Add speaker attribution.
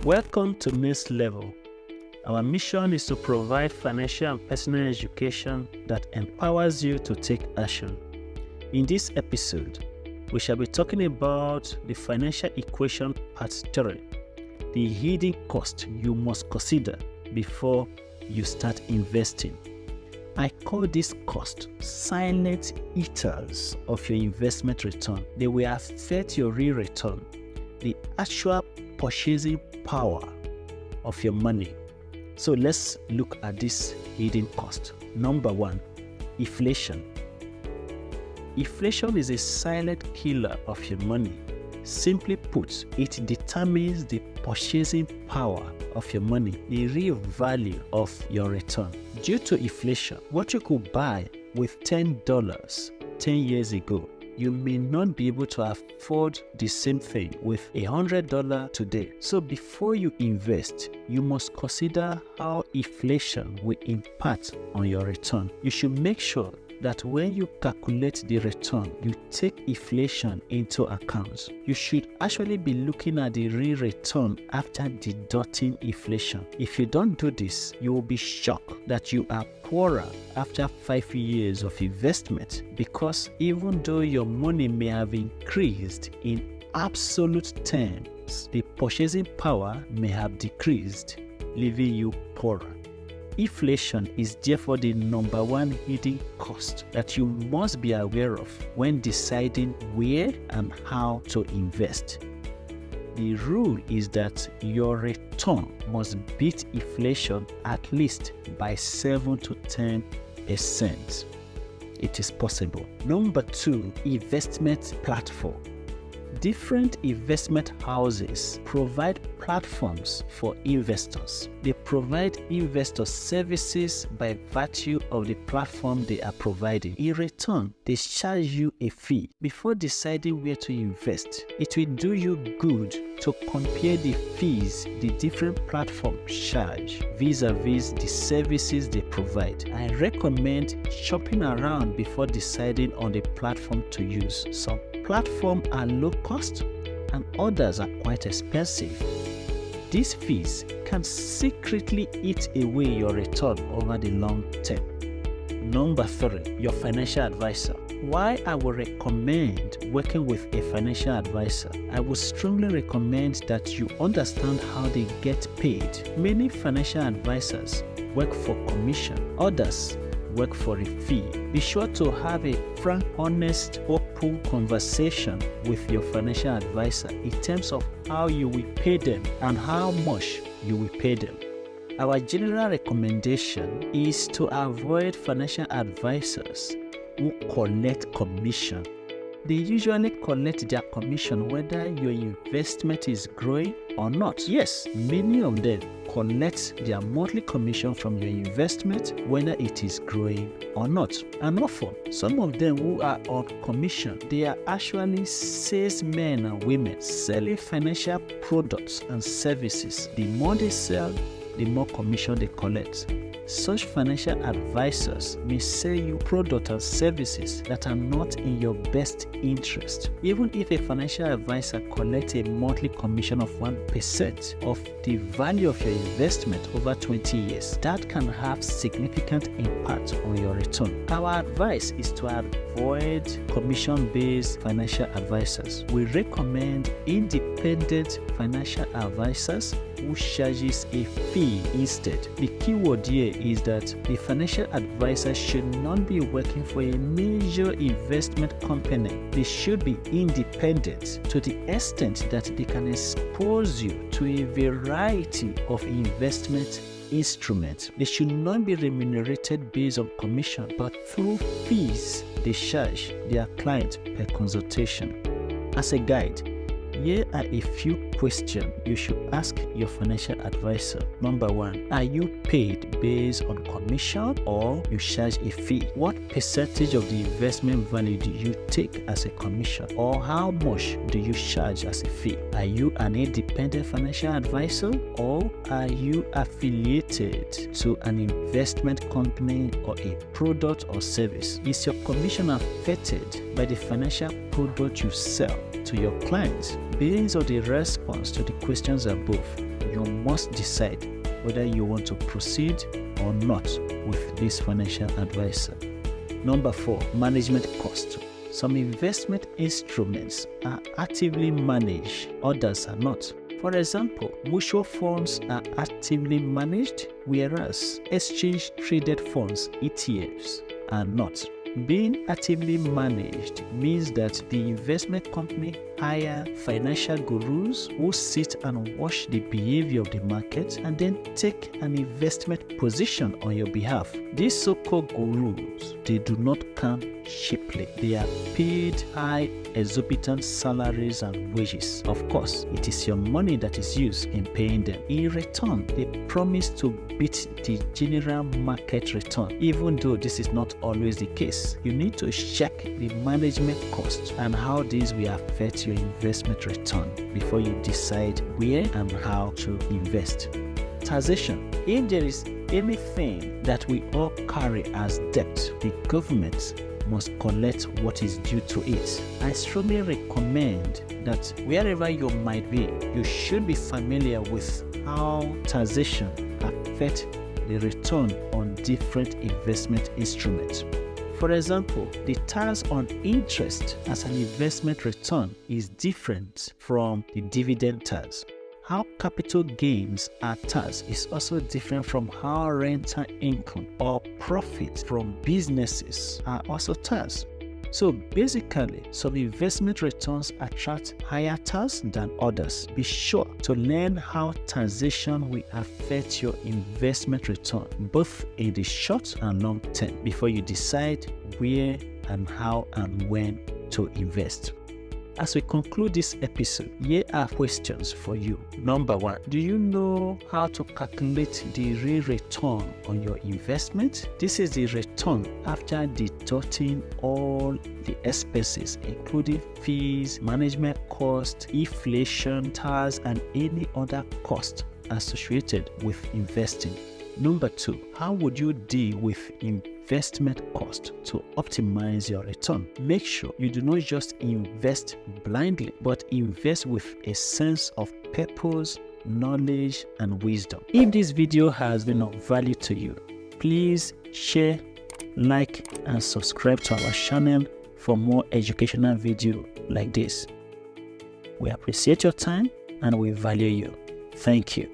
Speaker 1: Welcome to Next Level. Our mission is to provide financial and personal education that empowers you to take action. In this episode, we shall be talking about the financial equation part 3, the hidden cost you must consider before you start investing. I call this cost silent eaters of your investment return. They will affect your real return, the actual purchasing power of your money. So let's look at this hidden cost. Number 1, inflation. Inflation is a silent killer of your money. Simply put, it determines the purchasing power of your money, the real value of your return. Due to inflation, what you could buy with $10 10 years ago, you may not be able to afford the same thing with $100 today. So before you invest, you must consider how inflation will impact on your return. You should make sure that when you calculate the return, you take inflation into account. You should actually be looking at the real return after deducting inflation. If you don't do this, you will be shocked that you are poorer after 5 years of investment, because even though your money may have increased in absolute terms, the purchasing power may have decreased, leaving you poorer. Inflation is therefore the number 1 hidden cost that you must be aware of when deciding where and how to invest. The rule is that your return must beat inflation at least by 7 to 10%. It is possible. Number 2, investment platform. Different investment houses provide platforms for investors. They provide investors services by virtue of the platform they are providing. In return, they charge you a fee. Before deciding where to invest, it will do you good to compare the fees the different platforms charge vis-a-vis the services they provide. I recommend shopping around before deciding on the platform to use. Some platforms are low cost and others are quite expensive. These fees can secretly eat away your return over the long term. Number 3, your financial advisor. Why I would recommend working with a financial advisor? I would strongly recommend that you understand how they get paid. Many financial advisors work for commission, others work for a fee. Be sure to have a frank, honest, open conversation with your financial advisor in terms of how you will pay them and how much you will pay them. Our general recommendation is to avoid financial advisors who collect commission. They usually collect their commission whether your investment is growing or not. Yes, many of them collect their monthly commission from your investment whether it is growing or not. And often, some of them who are on commission, they are actually salesmen and women selling financial products and services. The more they sell, the more commission they collect. Such financial advisors may sell you products and services that are not in your best interest. Even if a financial advisor collects a monthly commission of 1% of the value of your investment over 20 years, that can have significant impact on your return. Our advice is to avoid commission-based financial advisors. We recommend independent financial advisors who charges a fee instead. The key word here is that the financial advisor should not be working for a major investment company. They should be independent to the extent that they can expose you to a variety of investment instruments. They should not be remunerated based on commission, but through fees they charge their client per consultation. As a guide, here are a few questions you should ask your financial advisor. Number 1, are you paid based on commission or you charge a fee? What percentage of the investment value do you take as a commission, or how much do you charge as a fee? Are you an independent financial advisor or are you affiliated to an investment company or a product or service? Is your commission affected by the financial product you sell to your clients? Based on the response to the questions above, you must decide whether you want to proceed or not with this financial advisor. Number 4, management cost. Some investment instruments are actively managed, others are not. For example, mutual funds are actively managed, whereas exchange-traded funds, ETFs, are not. Being actively managed means that the investment company hire financial gurus who sit and watch the behavior of the market and then take an investment position on your behalf. These so-called gurus, they do not come cheaply. They are paid high, exorbitant salaries and wages. Of course, it is your money that is used in paying them. In return, they promise to beat the general market return, even though this is not always the case. You need to check the management cost and how these will affect your investment return before you decide where and how to invest. Taxation. If there is anything that we all carry as debt, the government must collect what is due to it. I strongly recommend that wherever you might be, you should be familiar with how taxation affects the return on different investment instruments. For example, the tax on interest as an investment return is different from the dividend tax. How capital gains are taxed is also different from how rental income or profits from businesses are also taxed. So basically, some investment returns attract higher tax than others. Be sure to learn how taxation will affect your investment return, both in the short and long term, before you decide where and how and when to invest. As we conclude this episode, here are questions for you. Number 1, do you know how to calculate the real return on your investment? This is the return after deducting all the expenses, including fees, management costs, inflation, tax, and any other cost associated with investing. Number 2, how would you deal with investment cost to optimize your return? Make sure you do not just invest blindly, but invest with a sense of purpose, knowledge, and wisdom. If this video has been of value to you, please share, like, and subscribe to our channel for more educational videos like this. We appreciate your time and we value you. Thank you.